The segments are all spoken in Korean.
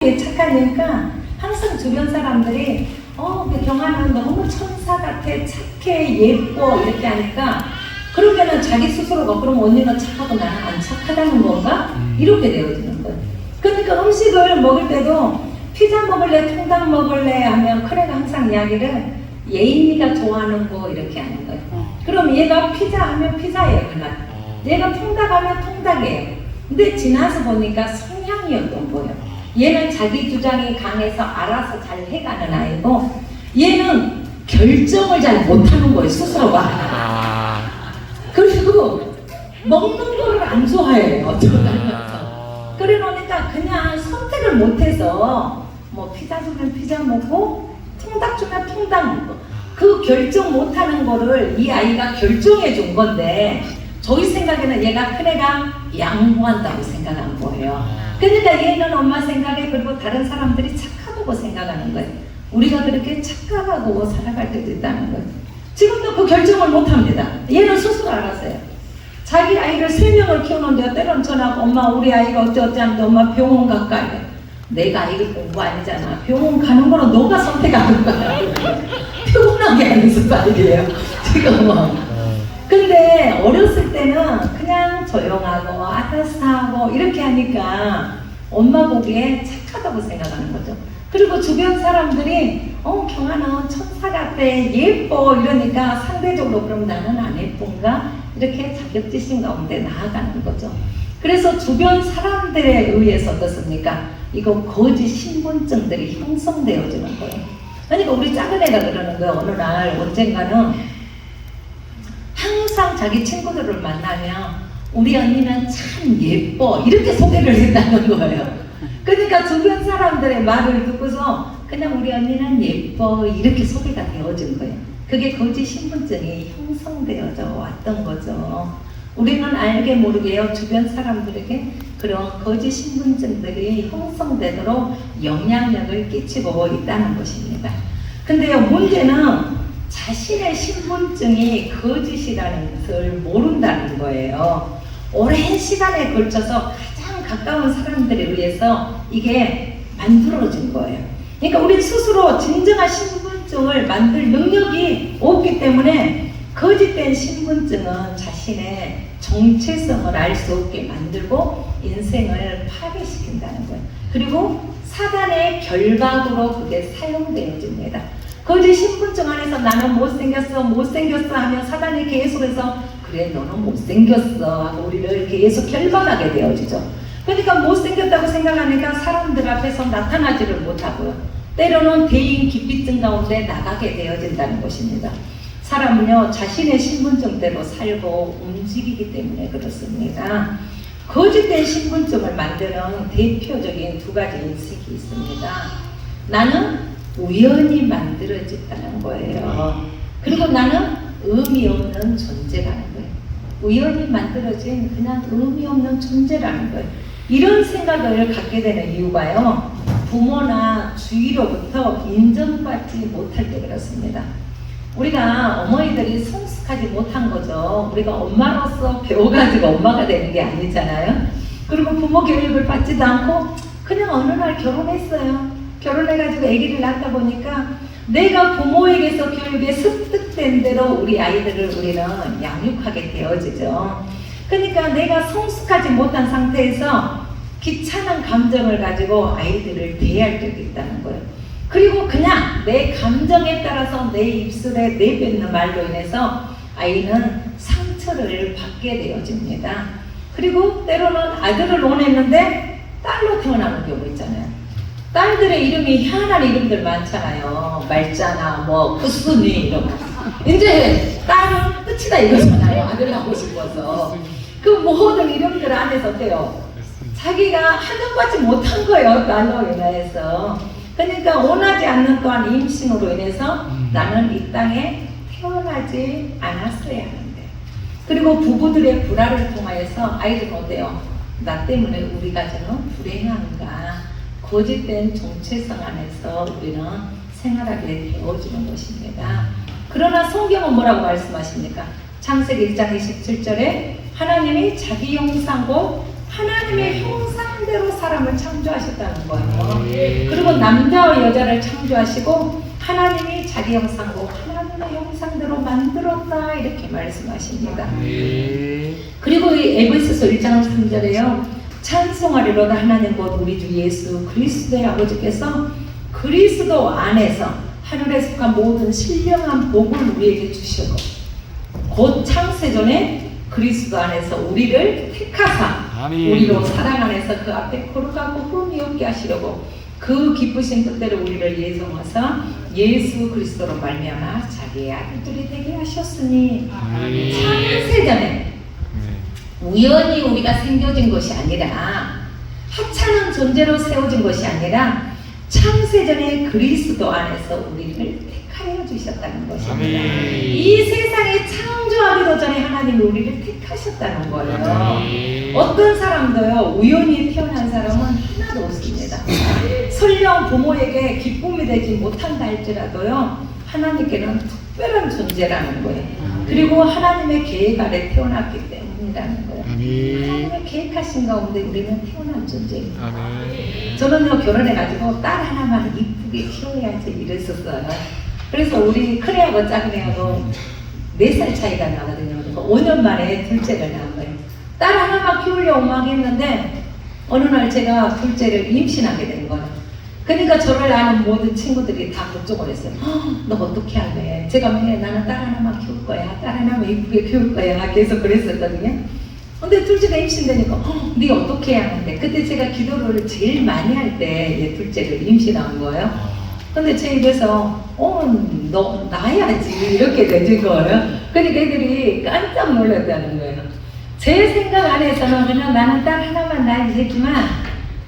착하니까 항상 주변 사람들이 그 경아는 너무 천사 같아, 착해, 예뻐 이렇게 하니까 그러면은 자기 스스로가 그럼 언니는 착하고 나는 안 착하다는 건가? 이렇게 되어지는 거예요. 그러니까 음식을 먹을 때도 피자 먹을래, 통닭 먹을래 하면 큰애가 항상 이야기를 예인이가 좋아하는 거 이렇게 하는 거예요. 그럼 얘가 피자 하면 피자예요, 그날. 얘가 통닭 하면 통닭이에요. 근데 지나서 보니까 성향이었던 거예요. 얘는 자기 주장이 강해서 알아서 잘 해가는 아이고 얘는 결정을 잘 못하는 거예요, 스스로가. 그리고 먹는 거를 안 좋아해요, 닮아서. 그래 놓으니까 그냥 선택을 못해서 뭐 피자 주면 피자 먹고 통닭 주면 통닭 먹고 그 결정 못하는 거를 이 아이가 결정해 준 건데 저희 생각에는 얘가 큰애가 양보한다고 생각한 거예요. 그러니까 얘는 엄마 생각에 그리고 다른 사람들이 착하다고 생각하는 거예요. 우리가 그렇게 착각하고 살아갈 때도 있다는 거예요. 지금도 그 결정을 못합니다. 얘는 스스로 알았어요. 자기 아이를 3명을 키우는데 때론 전화하고 엄마 우리 아이가 어쩌어쩌 하는데 엄마 병원 갈까? 내가 아이를 공부 아니잖아. 병원 가는 거는 너가 선택하는 거야. 피곤하게 하는 스타일이에요. 지금은. 근데 어렸을 때는 그냥 조용하고 알아서 하고 이렇게 하니까 엄마 보기에 착하다고 생각하는 거죠. 그리고 주변 사람들이 경아는 천사 같아, 예뻐 이러니까 상대적으로 그럼 나는 안 예쁜가? 이렇게 자격지심 가운데 나아가는 거죠. 그래서 주변 사람들에 의해서 어떻습니까? 이거 거짓 신분증들이 형성되어지는 거예요. 그러니까 우리 작은 애가 그러는 거예요. 어느 날 언젠가는 항상 자기 친구들을 만나면 우리 언니는 참 예뻐 이렇게 소개를 했다는 거예요. 그러니까 주변 사람들의 말을 듣고서 그냥 우리 언니는 예뻐 이렇게 소개가 되어진 거예요. 그게 거짓 신분증이 형성되어져 왔던 거죠. 우리는 알게 모르게요 주변 사람들에게 그런 거짓 신분증들이 형성되도록 영향력을 끼치고 있다는 것입니다. 근데요 문제는 자신의 신분증이 거짓이라는 것을 모른다는 거예요. 오랜 시간에 걸쳐서 가장 가까운 사람들에 의해서 이게 만들어진 거예요. 그러니까 우리 스스로 진정한 신분증을 만들 능력이 없기 때문에 거짓된 신분증은 자신의 정체성을 알 수 없게 만들고 인생을 파괴시킨다는 거예요. 그리고 사단의 결박으로 그게 사용되어집니다. 거짓 신분증 안에서 나는 못생겼어 하면 사단이 계속해서 그래 너는 못생겼어 하고 우리를 계속 결박하게 되어지죠. 그러니까 못생겼다고 생각하니까 사람들 앞에서 나타나지를 못하고요. 때로는 대인 기피증 가운데 나가게 되어진다는 것입니다. 사람은요 자신의 신분증대로 살고 움직이기 때문에 그렇습니다. 거짓된 신분증을 만드는 대표적인 2가지 인식이 있습니다. 나는 우연히 만들어졌다는 거예요. 그리고 나는 의미 없는 존재라는 거예요. 우연히 만들어진 그냥 의미 없는 존재라는 거예요. 이런 생각을 갖게 되는 이유가요. 부모나 주위로부터 인정받지 못할 때 그렇습니다. 우리가 어머니들이 성숙하지 못한 거죠. 우리가 엄마로서 배워가지고 엄마가 되는 게 아니잖아요. 그리고 부모 교육을 받지도 않고 그냥 어느 날 결혼했어요. 결혼해가지고 아기를 낳다 보니까 내가 부모에게서 교육에 습득된 대로 우리 아이들을 우리는 양육하게 되어지죠. 그러니까 내가 성숙하지 못한 상태에서 귀찮은 감정을 가지고 아이들을 대할 때도 있다는 거예요. 그리고 그냥 내 감정에 따라서 내 입술에 내뱉는 말로 인해서 아이는 상처를 받게 되어집니다. 그리고 때로는 아들을 원했는데 딸로 태어나는 경우 있잖아요. 딸들의 이름이 희한한 이름들 많잖아요. 말자나 꾸순이 이런 거. 이제 딸은 끝이다 이거잖아요. 아들 낳고 싶어서. 그 모든 이름들 안에서 어때요? 자기가 한정받지 못한 거예요. 딸로 인해서. 그러니까 원하지 않는 또한 임신으로 인해서 나는 이 땅에 태어나지 않았어야 하는데. 그리고 부부들의 불화를 통하여서 아이들은 어때요? 나 때문에 우리 가정은 불행한가? 거짓된 정체성 안에서 우리는 생활하게 되어지는 것입니다. 그러나 성경은 뭐라고 말씀하십니까? 창세기 1장 27절에 하나님이 자기 형상고 하나님의 형상 상대로 사람을 창조하셨다는 거예요. 그리고 남자와 여자를 창조하시고 하나님이 자기 형상으로 하나님의 형상대로 만들었다 이렇게 말씀하십니다. 그리고 이 에베소서 1장 3절에요. 찬송하리로다 하나님 곧 우리 주 예수 그리스도의 아버지께서 그리스도 안에서 하늘에 속한 모든 신령한 복을 우리에게 주시고 곧 창세전에 그리스도 안에서 우리를 택하사 아멘. 우리로 사랑 안에서 그 앞에 거룩하고 흠이 없게 하시려고 그 기쁘신 뜻대로 우리를 예정하사 예수 그리스도로 말미암아 자기의 아들들이 되게 하셨으니 창세전에 우연히 우리가 생겨진 것이 아니라 하찮은 존재로 세워진 것이 아니라 창세전에 그리스도 안에서 우리를 택하여 주셨다는 것입니다. 이 세상에 창조하기도 전에 하나님이 우리를 택하셨다는 거예요. 어떤 사람도요 우연히 태어난 사람은 하나도 없습니다. 설령 부모에게 기쁨이 되지 못한다 할지라도요 하나님께는 특별한 존재라는 거예요. 그리고 하나님의 계획 아래 태어났기 때문이라는 거예요. 하나님의 계획하신 가운데 우리는 태어난 존재입니다. 저는요 결혼해가지고 딸 하나만 이쁘게 키워야지 이랬었어요. 그래서 우리 큰애하고 작은애하고 4살 차이가 나거든요. 그래서 5년 만에 둘째를 낳은 거예요. 딸 하나만 키우려고 막 했는데 어느 날 제가 둘째를 임신하게 된 거예요. 그러니까 저를 아는 모든 친구들이 다 걱정을 했어요. 너 어떻게 할래? 제가 맨날 나는 딸 하나만 키울 거야. 딸 하나만 이쁘게 키울 거야. 계속 그랬었거든요. 근데 둘째가 임신되니까 네가 어떻게 해야 하는데 그때 제가 기도를 제일 많이 할 때 둘째를 임신한 거예요. 근데 제 입에서 너 낳아야지 이렇게 되는 거예요. 그러니까 애들이 깜짝 놀랐다는 거예요. 제 생각 안에서는 그냥 나는 딸 하나만 낳아야지 했지만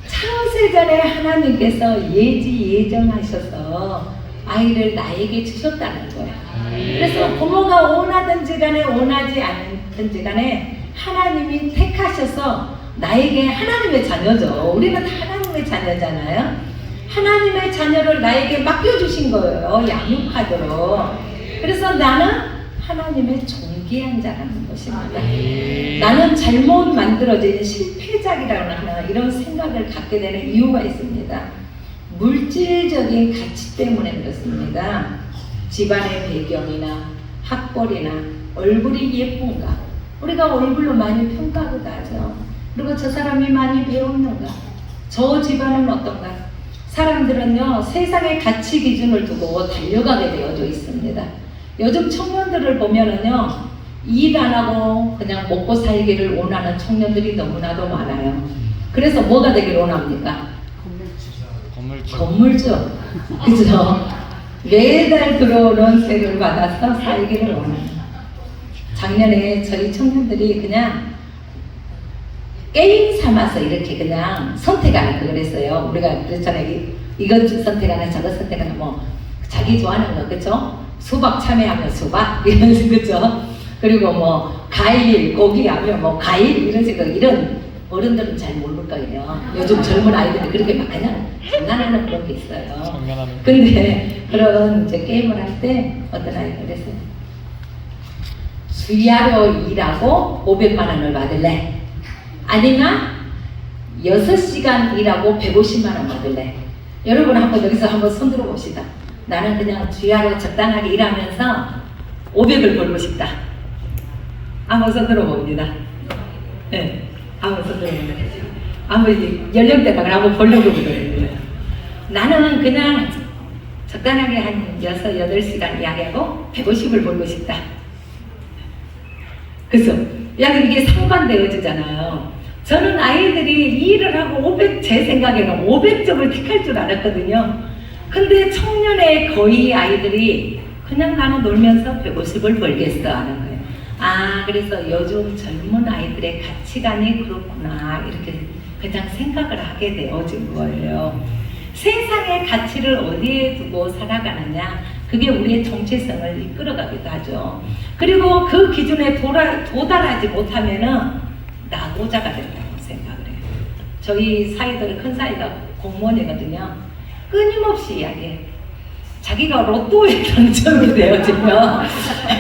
창세전에 하나님께서 예정하셔서 아이를 나에게 주셨다는 거예요. 그래서 부모가 원하든지 간에 원하지 않든지 간에 하나님이 택하셔서 나에게 하나님의 자녀죠. 우리는 다 하나님의 자녀잖아요. 하나님의 자녀를 나에게 맡겨주신 거예요. 양육하도록. 그래서 나는 하나님의 존귀한 자라는 것입니다. 나는 잘못 만들어진 실패작이라는 하나 이런 생각을 갖게 되는 이유가 있습니다. 물질적인 가치 때문에 그렇습니다. 집안의 배경이나 학벌이나 얼굴이 예쁜가 우리가 얼굴로 많이 평가하기도 하죠. 그리고 저 사람이 많이 배웠는가 저 집안은 어떤가 사람들은요 세상의 가치 기준을 두고 달려가게 되어져 있습니다. 요즘 청년들을 보면은요 일 안 하고 그냥 먹고 살기를 원하는 청년들이 너무나도 많아요. 그래서 뭐가 되길 원합니까? 건물주. 그죠? 매달 들어오는 세를 받아서 살기를 원합니다. 작년에 저희 청년들이 그냥 게임 삼아서 이렇게 그냥 선택하는 거 그랬어요. 우리가 그랬잖아요. 이것 선택하는 저것 선택하는 뭐 자기 좋아하는 거 그쵸? 수박 참외하면 수박 이런 식으로 그쵸? 그리고 뭐 과일 고기 하면 뭐 과일 이런 식으로 이런 어른들은 잘 모를 거예요. 요즘 젊은 아이들이 그렇게 막 그냥 장난하는 그런 게 있어요. 근데 그런 이제 게임을 할 때 어떤 아이가 그랬어요. 주야로 일하고 500만 원을 받을래? 아니면 6시간 일하고 150만 원 받을래? 여러분 한번 여기서 한번 손 들어 봅시다. 나는 그냥 주야로 적당하게 일하면서 500을 벌고 싶다. 한번 손 들어 봅니다. 네, 한번 손 들어 봅니다. 한번 연령대가 한번 보려고 그러거든요. 나는 그냥 적당하게 한 6, 8시간 이야기하고 150을 벌고 싶다. 그래서 이게 상반되어지잖아요. 저는 아이들이 일을 하고 제 생각에는 500점을 택할 줄 알았거든요. 근데 청년의 거의 아이들이 그냥 나는 놀면서 150을 벌겠어 하는 거예요. 아, 그래서 요즘 젊은 아이들의 가치관이 그렇구나 이렇게 그냥 생각을 하게 되어진 거예요. 세상의 가치를 어디에 두고 살아가느냐 그게 우리의 정체성을 이끌어가기도 하죠. 그리고 그 기준에 도달하지 못하면은 낙오자가 된다고 생각을 해요. 저희 사이들 큰 사이가 공무원이거든요. 끊임없이 이야기해요. 자기가 로또에 당첨이 되어지면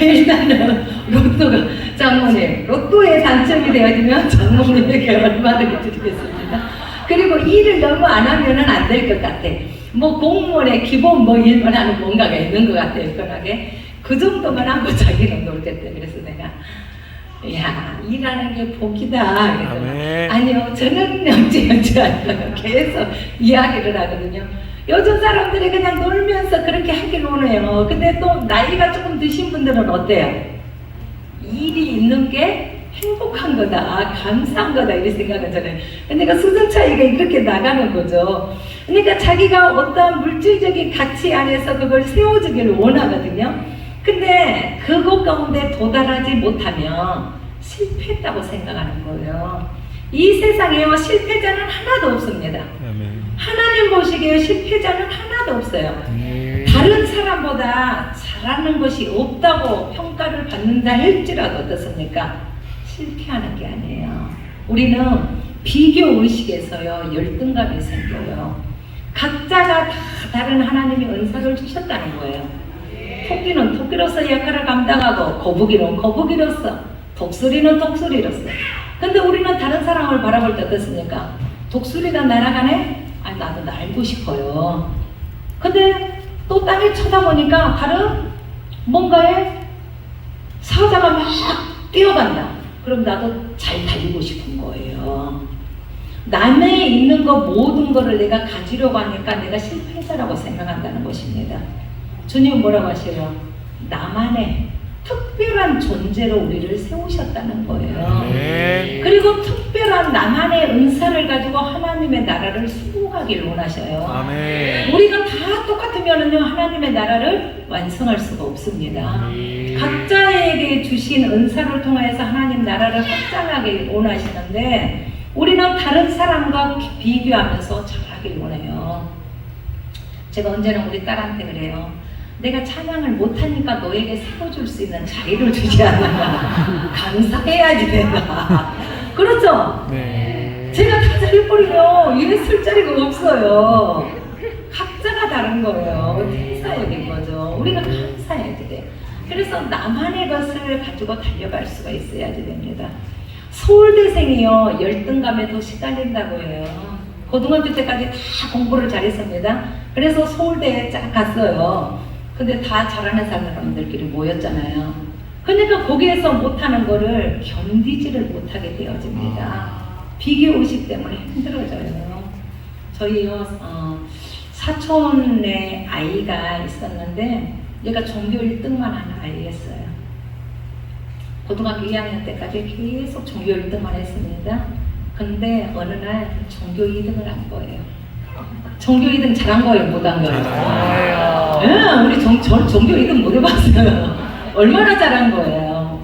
일단은 로또가 장모님 로또에 당첨이 되어지면 장모님에게 얼마를 드리겠습니다. 그리고 일을 너무 안 하면은 안 될 것 같아. 뭐 공무원의 기본 뭐 일만 하는 뭔가가 있는 것 같아요. 편하게 그 정도만 하고 자기는 놀겠대. 그래서 내가 야 일하는 게 복이다. 그랬더니 아니요 저는 영지하고요 계속 이야기를 하거든요. 요즘 사람들이 그냥 놀면서 그렇게 하긴 오네요. 근데 또 나이가 조금 드신 분들은 어때요? 일이 있는 게 행복한 거다, 감사한 거다 이렇게 생각은 저는. 그러니까 수준 차이가 이렇게 나가는 거죠. 그러니까 자기가 어떤 물질적인 가치 안에서 그걸 세워주기를 원하거든요. 근데 그것 가운데 도달하지 못하면 실패했다고 생각하는 거예요. 이 세상에요 실패자는 하나도 없습니다. 하나님 보시기에 실패자는 하나도 없어요. 다른 사람보다 잘하는 것이 없다고 평가를 받는다 할지라도 어떻습니까? 실패하는 게 아니에요. 우리는 비교 의식에서요 열등감이 생겨요. 각자가 다 다른 하나님의 은사를 주셨다는 거예요. 토끼는 토끼로서 역할을 감당하고 거북이는 거북이로서, 독수리는 독수리로서. 근데 우리는 다른 사람을 바라볼 때 어떻습니까? 독수리가 날아가네? 아니 나도 날고 싶어요. 근데 또 땅에 쳐다보니까 다른 뭔가에 사자가 막 뛰어간다. 그럼 나도 잘 달리고 싶은 거예요. 남의 있는 거 모든 거를 내가 가지려고 하니까 내가 실패자라고 생각한다는 것입니다. 주님 뭐라고 하셔요? 나만의 특별한 존재로 우리를 세우셨다는 거예요. 그리고 특별한 나만의 은사를 가지고 하나님의 나라를 수호하길 원하셔요. 우리가 다 똑같으면은요 하나님의 나라를 완성할 수가 없습니다. 각자에게 주신 은사를 통해서 하나님 나라를 확장하길 원하시는데 우리는 다른 사람과 비교하면서 잘하길 원해요. 제가 언제나 우리 딸한테 그래요. 내가 찬양을 못하니까 너에게 세워줄 수 있는 자리를 주지 않나. 감사해야지 내가. 그렇죠? 네. 제가 다 잘해버리면 이래 쓸 자리가 없어요. 각자가 다른 거예요. 태사역인 거죠. 우리가 감사해야지 돼. 그래서 나만의 것을 가지고 달려갈 수가 있어야지 됩니다. 서울대생이요 열등감에 더 시달린다고 해요. 고등학교 때까지 다 공부를 잘했습니다. 그래서 서울대에 쫙 갔어요. 근데 다 잘하는 사람들끼리 모였잖아요. 그러니까 거기에서 못하는 거를 견디지를 못하게 되어집니다. 비교 의식 때문에 힘들어져요. 저희요 사촌에 아이가 있었는데 얘가 전교 1등만 하는 아이였어요. 고등학교 2학년 때까지 계속 전교 1등만 했습니다. 근데 어느 날 전교 2등을 한 거예요. 전교 2등 잘한 거예요? 못한 거예요? 네, 우리 전교 2등 못 해봤어요. 얼마나 잘한 거예요.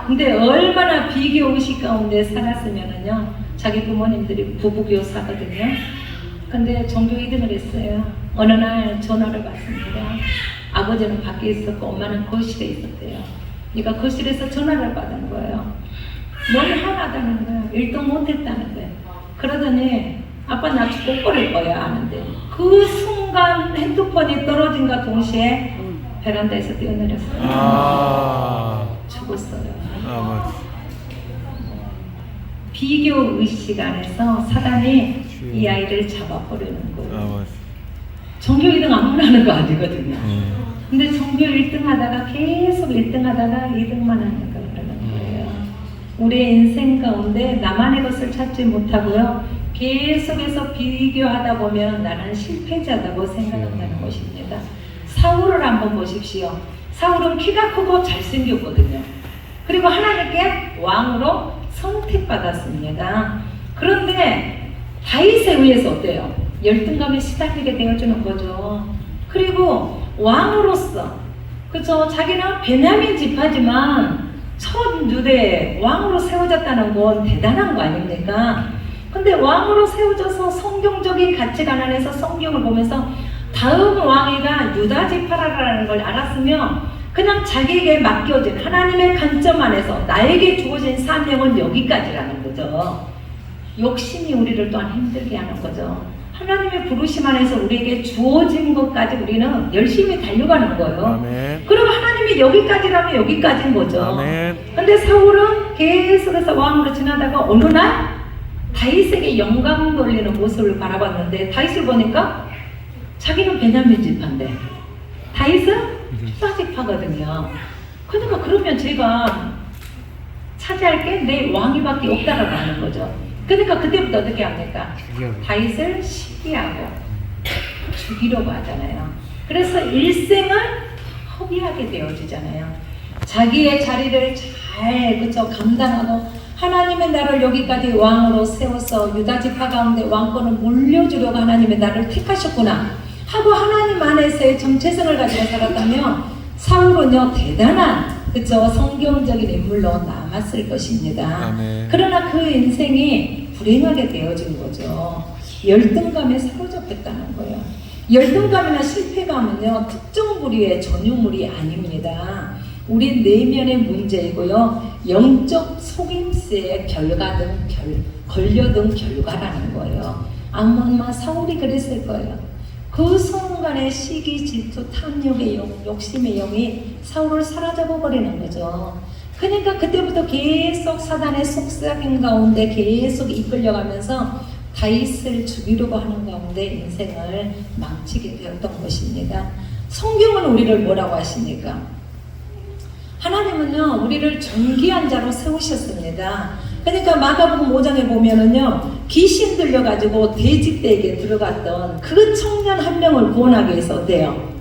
근데 얼마나 비교 의식 가운데 살았으면은요 자기 부모님들이 부부교사거든요. 근데 전교 2등을 했어요. 어느 날 전화를 받습니다. 아버지는 밖에 있었고 엄마는 거실에 있었대요. 그러니까 거실에서 전화를 받은 거예요. 너무 화나다는 거예요. 1등 못했다는 거예요. 그러더니 아빠 나 죽어버릴 거야 하는데 그 순간 핸드폰이 떨어진과 동시에 베란다에서 뛰어내렸어요. 죽었어요. 비교 의식 안에서 사단이 이 아이를 잡아버리는 거예요. 전교 2등 아무나 하는 거 아니거든요. 근데 전교 1등 하다가 계속 1등 하다가 2등만 하는 거예요. 우리의 인생 가운데 나만의 것을 찾지 못하고요. 계속해서 비교하다 보면 나는 실패자다고 생각한다는 것입니다. 사울을 한번 보십시오. 사울은 키가 크고 잘생겼거든요. 그리고 하나님께 왕으로 선택받았습니다. 그런데 다윗에 의해서 어때요? 열등감에 시달리게 되어주는 거죠. 그리고 왕으로서 그죠? 자기는 베냐민 지파지만 첫 유대에 왕으로 세워졌다는 건 대단한 거 아닙니까? 근데 왕으로 세워져서 성경적인 가치관 안에서 성경을 보면서 다음 왕위가 유다 지파라는 걸 알았으면 그냥 자기에게 맡겨진 하나님의 관점 안에서 나에게 주어진 사명은 여기까지라는 거죠. 욕심이 우리를 또한 힘들게 하는 거죠. 하나님의 부르심 안에서 우리에게 주어진 것까지 우리는 열심히 달려가는 거예요. 아멘. 그럼 하나님이 여기까지라면 여기까지인 거죠. 아멘. 근데 사울은 계속해서 왕으로 지나다가 어느 날 다윗에게 영광 돌리는 모습을 바라봤는데 다윗을 보니까 자기는 베냐민 지파인데 다윗은 유다 지파거든요. 그러니까 그러면 제가 차지할 게 내 왕위밖에 없다라고 하는 거죠. 그러니까 그때부터 어떻게 합니까? 다윗을 시기하고 죽이려고 하잖아요. 그래서 일생을 허비하게 되어지잖아요. 자기의 자리를 잘 그쵸 감당하고 하나님의 나를 여기까지 왕으로 세워서 유다 지파 가운데 왕권을 물려주려고 하나님의 나를 택하셨구나 하고 하나님 안에서의 정체성을 가지고 살았다면 사울은요 대단한 그쵸 성경적인 인물로 남았을 것입니다. 아멘. 그러나 그 인생이 불행하게 되어진 거죠. 열등감에 사로잡혔다는 거예요. 열등감이나 실패감은요 특정 부류의 전유물이 아닙니다. 우리 내면의 문제이고요 영적 속임수의 결과든 걸려든 결과라는 거예요. 아마 사울이 그랬을 거예요. 그 순간에 시기, 질투, 탐욕의 영, 욕심의 영이 사울을 사로잡아 버리는 거죠. 그러니까 그때부터 계속 사단의 속삭임 가운데 계속 이끌려가면서 다윗을 죽이려고 하는 가운데 인생을 망치게 되었던 것입니다. 성경은 우리를 뭐라고 하십니까? 하나님은요 우리를 존귀한 자로 세우셨습니다. 그러니까 마가복음 5장에 보면은요 귀신 들려가지고 돼지떼에게 들어갔던 그 청년 한 명을 구원하기 위해서 어때요?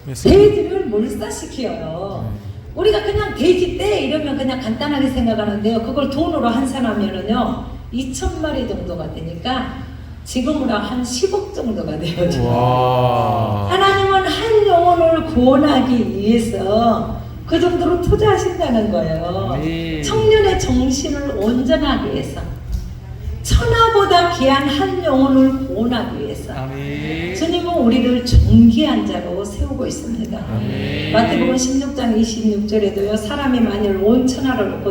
돼지를 몰사시켜요. 우리가 그냥 돼지떼 이러면 그냥 간단하게 생각하는데요 그걸 돈으로 환산하면은요 2,000마리 정도가 되니까 지금으로 한 10억 정도가 되어져요. 하나님은 한 영혼을 구원하기 위해서 그 정도로 투자하신다는 거예요. 네. 청년의 정신을 온전하게 해서 천하보다 귀한 한 영혼을 구원하기 위해서 아멘. 주님은 우리를 존귀한 자로 세우고 있습니다. 아멘. 마태복음 16장 26절에도요 사람이 만일 온 천하를 얻고